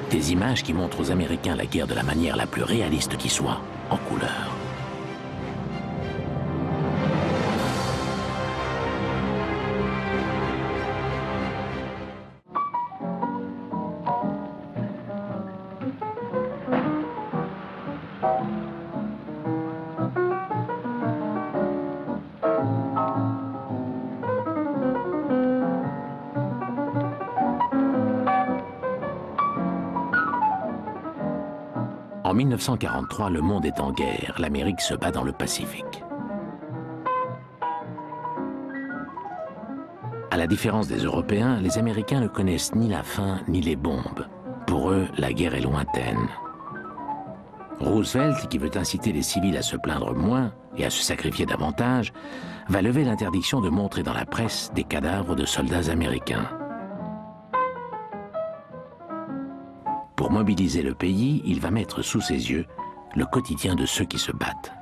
Des images qui montrent aux Américains la guerre de la manière la plus réaliste qui soit, en couleur. En 1943, le monde est en guerre. L'Amérique se bat dans le Pacifique. À la différence des Européens, les Américains ne connaissent ni la faim ni les bombes. Pour eux, la guerre est lointaine. Roosevelt, qui veut inciter les civils à se plaindre moins et à se sacrifier davantage, va lever l'interdiction de montrer dans la presse des cadavres de soldats américains. Pour mobiliser le pays, il va mettre sous ses yeux le quotidien de ceux qui se battent.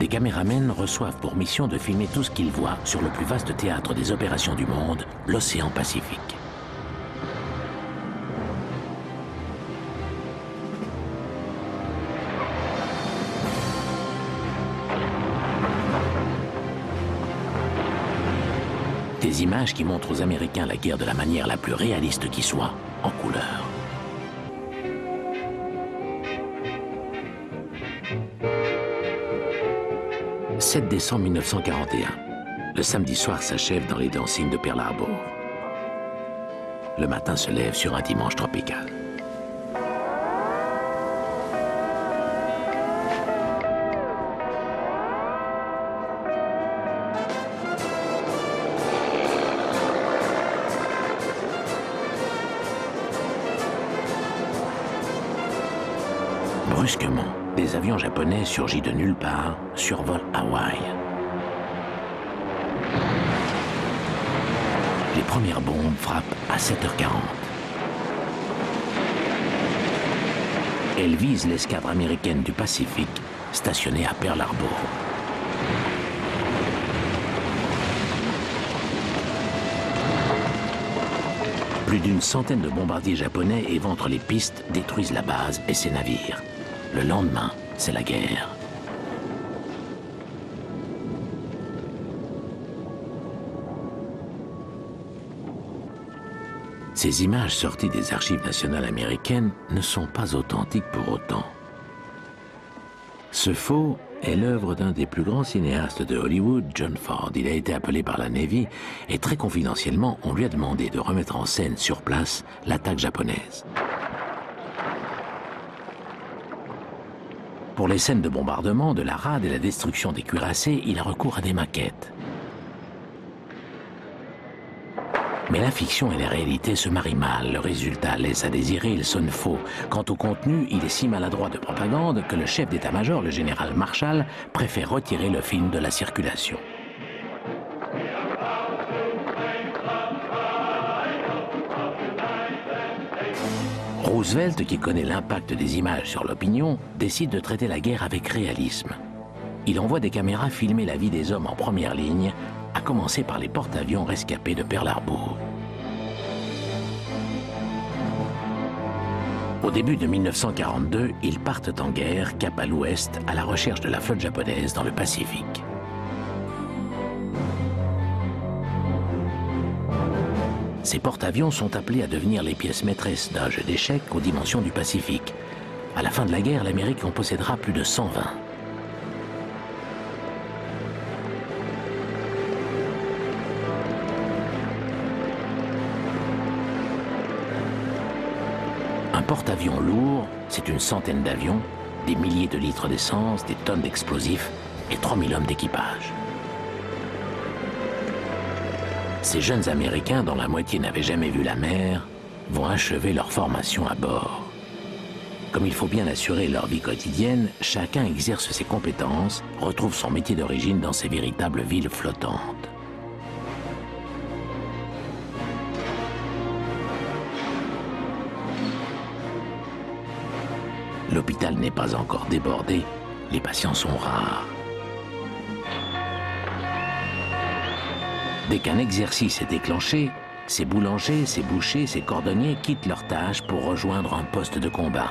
Des caméramens reçoivent pour mission de filmer tout ce qu'ils voient sur le plus vaste théâtre des opérations du monde, l'océan Pacifique. Des images qui montrent aux Américains la guerre de la manière la plus réaliste qui soit, en couleur. « 7 décembre 1941. Le samedi soir s'achève dans les dancings de Pearl Harbor. Le matin se lève sur un dimanche tropical. Brusquement, des avions japonais surgis de nulle part survolent Hawaï. Les premières bombes frappent à 7h40. Elles visent l'escadre américaine du Pacifique, stationnée à Pearl Harbor. Plus d'une centaine de bombardiers japonais éventrent les pistes, détruisent la base et ses navires. Le lendemain, c'est la guerre. Ces images sorties des archives nationales américaines ne sont pas authentiques pour autant. Ce faux est l'œuvre d'un des plus grands cinéastes de Hollywood, John Ford. Il a été appelé par la Navy et très confidentiellement, on lui a demandé de remettre en scène sur place l'attaque japonaise. Pour les scènes de bombardement, de la rade et la destruction des cuirassés, il a recours à des maquettes. Mais la fiction et la réalité se marient mal. Le résultat laisse à désirer, il sonne faux. Quant au contenu, il est si maladroit de propagande que le chef d'état-major, le général Marshall, préfère retirer le film de la circulation. Roosevelt, qui connaît l'impact des images sur l'opinion, décide de traiter la guerre avec réalisme. Il envoie des caméras filmer la vie des hommes en première ligne, à commencer par les porte-avions rescapés de Pearl Harbor. Au début de 1942, ils partent en guerre, cap à l'ouest, à la recherche de la flotte japonaise dans le Pacifique. Ces porte-avions sont appelés à devenir les pièces maîtresses d'un jeu d'échecs aux dimensions du Pacifique. À la fin de la guerre, l'Amérique en possédera plus de 120. Un porte-avions lourd, c'est une centaine d'avions, des milliers de litres d'essence, des tonnes d'explosifs et 3000 hommes d'équipage. Ces jeunes Américains, dont la moitié n'avaient jamais vu la mer, vont achever leur formation à bord. Comme il faut bien assurer leur vie quotidienne, chacun exerce ses compétences, retrouve son métier d'origine dans ces véritables villes flottantes. L'hôpital n'est pas encore débordé, les patients sont rares. Dès qu'un exercice est déclenché, Ces boulangers, ces bouchers, ces cordonniers quittent leurs tâches pour rejoindre un poste de combat.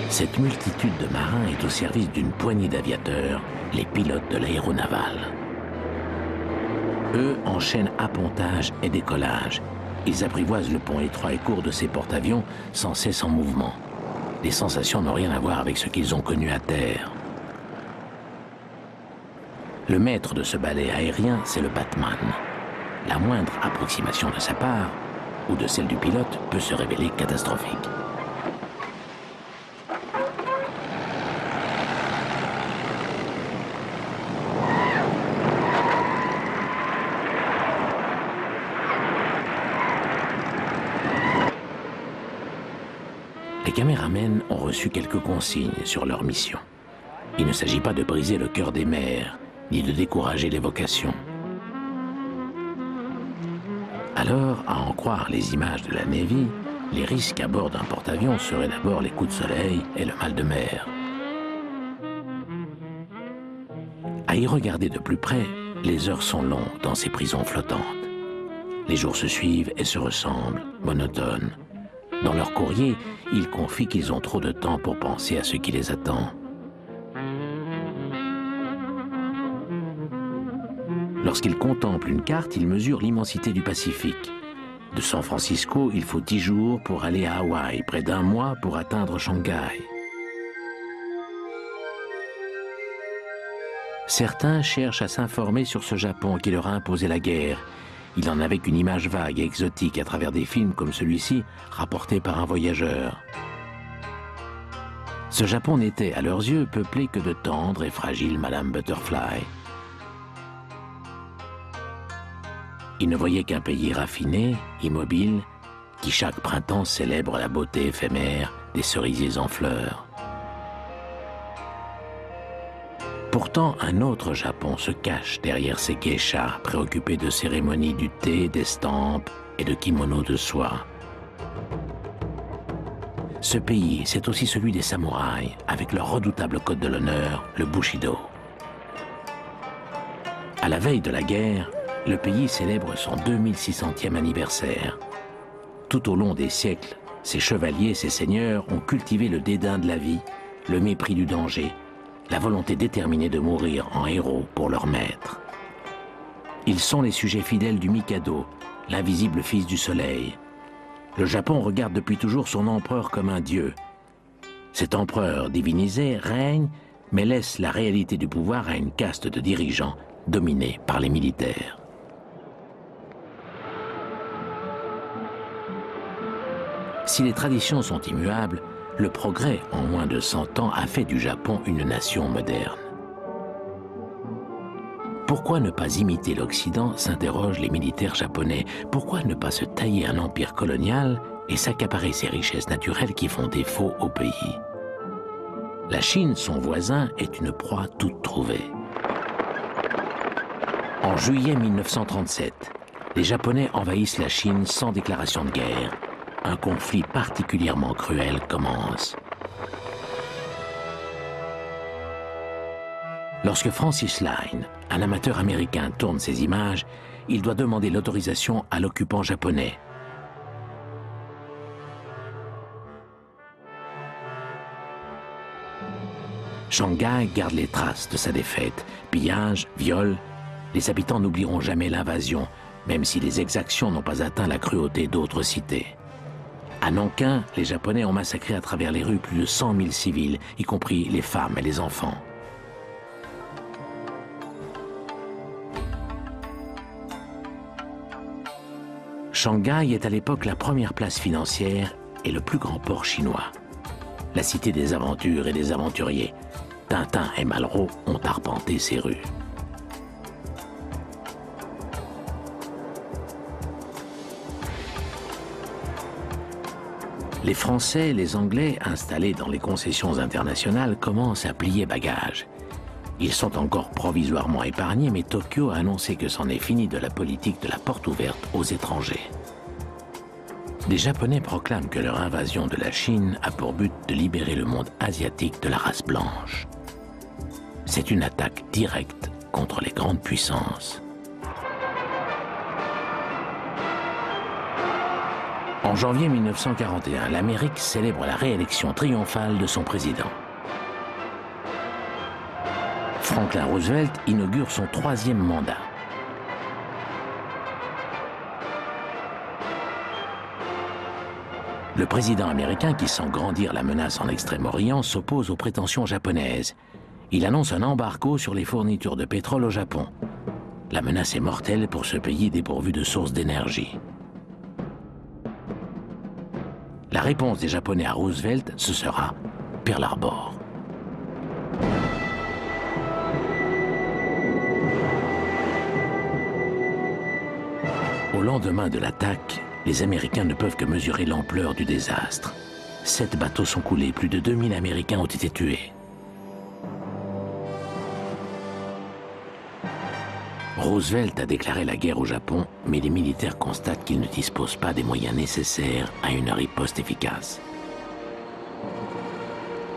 Cette multitude de marins est au service d'une poignée d'aviateurs, les pilotes de l'aéronavale. Eux enchaînent appontage et décollage. Ils apprivoisent le pont étroit et court de ces porte-avions sans cesse en mouvement. Les sensations n'ont rien à voir avec ce qu'ils ont connu à terre. Le maître de ce ballet aérien, c'est le Batman. La moindre approximation de sa part, ou de celle du pilote, peut se révéler catastrophique. Les caméramens ont reçu quelques consignes sur leur mission. Il ne s'agit pas de briser le cœur des mers, ni de décourager les vocations. Alors, à en croire les images de la Navy, les risques à bord d'un porte-avions seraient d'abord les coups de soleil et le mal de mer. À y regarder de plus près, les heures sont longues dans ces prisons flottantes. Les jours se suivent et se ressemblent, monotones. Dans leur courrier, ils confient qu'ils ont trop de temps pour penser à ce qui les attend. Lorsqu'ils contemplent une carte, ils mesurent l'immensité du Pacifique. De San Francisco, il faut 10 jours pour aller à Hawaï, près d'1 mois pour atteindre Shanghai. Certains cherchent à s'informer sur ce Japon qui leur a imposé la guerre. Il n'en avait qu'une image vague et exotique à travers des films comme celui-ci, rapporté par un voyageur. Ce Japon n'était, à leurs yeux, peuplé que de tendres et fragiles Madame Butterfly. Ils ne voyaient qu'un pays raffiné, immobile, qui chaque printemps célèbre la beauté éphémère des cerisiers en fleurs. Pourtant, un autre Japon se cache derrière ces geishas préoccupés de cérémonies du thé, d'estampes et de kimonos de soie. Ce pays, c'est aussi celui des samouraïs, avec leur redoutable code de l'honneur, le Bushido. À la veille de la guerre, le pays célèbre son 2600e anniversaire. Tout au long des siècles, ces chevaliers, ces seigneurs ont cultivé le dédain de la vie, le mépris du danger, la volonté déterminée de mourir en héros pour leur maître. Ils sont les sujets fidèles du Mikado, l'invisible fils du soleil. Le Japon regarde depuis toujours son empereur comme un dieu. Cet empereur divinisé règne, mais laisse la réalité du pouvoir à une caste de dirigeants dominés par les militaires. Si les traditions sont immuables, le progrès en moins de 100 ans a fait du Japon une nation moderne. Pourquoi ne pas imiter l'Occident, s'interrogent les militaires japonais. Pourquoi ne pas se tailler un empire colonial et s'accaparer ces richesses naturelles qui font défaut au pays? La Chine, son voisin, est une proie toute trouvée. En juillet 1937, les Japonais envahissent la Chine sans déclaration de guerre. Un conflit particulièrement cruel commence. Lorsque Francis Line, un amateur américain, tourne ces images, il doit demander l'autorisation à l'occupant japonais. Shanghai garde les traces de sa défaite. Pillage, viol, les habitants n'oublieront jamais l'invasion, même si les exactions n'ont pas atteint la cruauté d'autres cités. À Nankin, les Japonais ont massacré à travers les rues plus de 100 000 civils, y compris les femmes et les enfants. Shanghai est à l'époque la première place financière et le plus grand port chinois. La cité des aventures et des aventuriers. Tintin et Malraux ont arpenté ces rues. Les Français et les Anglais, installés dans les concessions internationales, commencent à plier bagages. Ils sont encore provisoirement épargnés, mais Tokyo a annoncé que c'en est fini de la politique de la porte ouverte aux étrangers. Les Japonais proclament que leur invasion de la Chine a pour but de libérer le monde asiatique de la race blanche. C'est une attaque directe contre les grandes puissances. En janvier 1941, l'Amérique célèbre la réélection triomphale de son président. Franklin Roosevelt inaugure son 3e mandat. Le président américain, qui sent grandir la menace en Extrême-Orient, s'oppose aux prétentions japonaises. Il annonce un embargo sur les fournitures de pétrole au Japon. La menace est mortelle pour ce pays dépourvu de sources d'énergie. La réponse des Japonais à Roosevelt, ce sera Pearl Harbor. Au lendemain de l'attaque, les Américains ne peuvent que mesurer l'ampleur du désastre. 7 bateaux sont coulés, plus de 2000 Américains ont été tués. Roosevelt a déclaré la guerre au Japon, mais les militaires constatent qu'ils ne disposent pas des moyens nécessaires à une riposte efficace.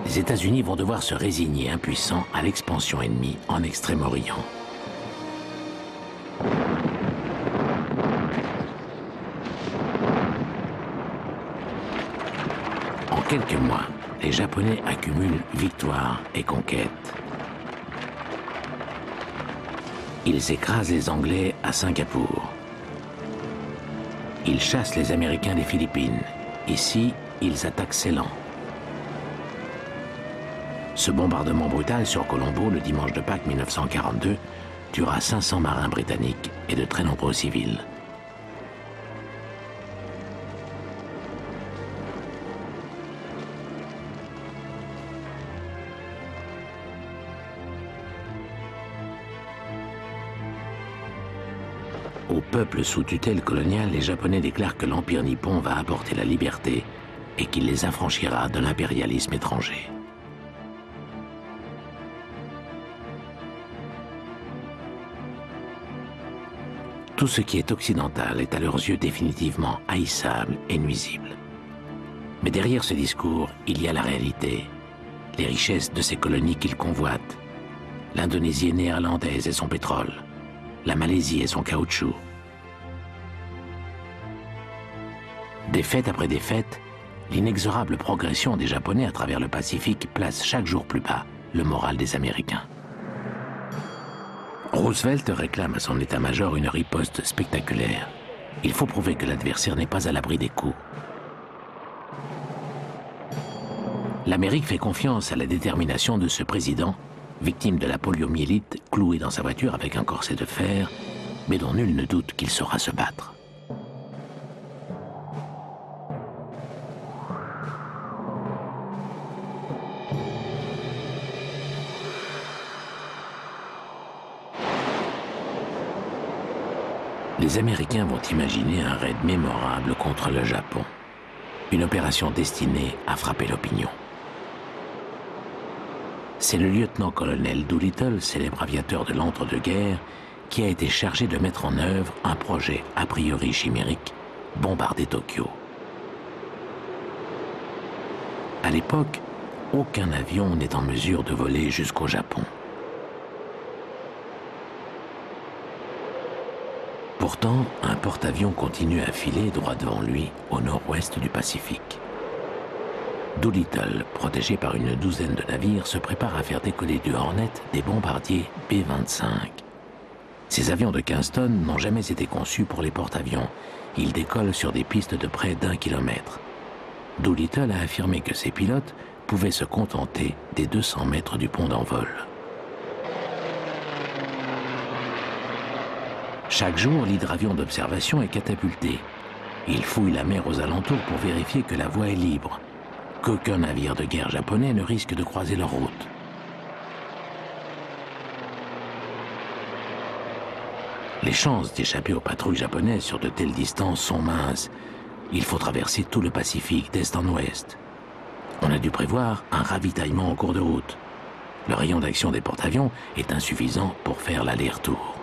Les États-Unis vont devoir se résigner impuissants à l'expansion ennemie en Extrême-Orient. En quelques mois, les Japonais accumulent victoires et conquêtes. Ils écrasent les Anglais à Singapour. Ils chassent les Américains des Philippines. Ici, ils attaquent Ceylan. Ce bombardement brutal sur Colombo le dimanche de Pâques 1942 tuera 500 marins britanniques et de très nombreux civils. Au peuple sous tutelle coloniale, les Japonais déclarent que l'Empire nippon va apporter la liberté et qu'il les affranchira de l'impérialisme étranger. Tout ce qui est occidental est à leurs yeux définitivement haïssable et nuisible. Mais derrière ce discours, il y a la réalité, les richesses de ces colonies qu'ils convoitent, l'Indonésie néerlandaise et son pétrole, la Malaisie et son caoutchouc. Défaite après défaite, l'inexorable progression des Japonais à travers le Pacifique place chaque jour plus bas le moral des Américains. Roosevelt réclame à son état-major une riposte spectaculaire. Il faut prouver que l'adversaire n'est pas à l'abri des coups. L'Amérique fait confiance à la détermination de ce président, victime de la poliomyélite, cloué dans sa voiture avec un corset de fer, mais dont nul ne doute qu'il saura se battre. Les Américains vont imaginer un raid mémorable contre le Japon. Une opération destinée à frapper l'opinion. C'est le lieutenant-colonel Doolittle, célèbre aviateur de l'entre-deux-guerres, qui a été chargé de mettre en œuvre un projet a priori chimérique, bombarder Tokyo. À l'époque, aucun avion n'est en mesure de voler jusqu'au Japon. Pourtant, un porte-avions continue à filer droit devant lui, au nord-ouest du Pacifique. Doolittle, protégé par une douzaine de navires, se prépare à faire décoller du Hornet des bombardiers B-25. Ces avions de 15 tonnes n'ont jamais été conçus pour les porte-avions. Ils décollent sur des pistes de près d'1 kilomètre. Doolittle a affirmé que ses pilotes pouvaient se contenter des 200 mètres du pont d'envol. Chaque jour, l'hydravion d'observation est catapulté. Il fouille la mer aux alentours pour vérifier que la voie est libre, qu'aucun navire de guerre japonais ne risque de croiser leur route. Les chances d'échapper aux patrouilles japonaises sur de telles distances sont minces. Il faut traverser tout le Pacifique d'est en ouest. On a dû prévoir un ravitaillement en cours de route. Le rayon d'action des porte-avions est insuffisant pour faire l'aller-retour.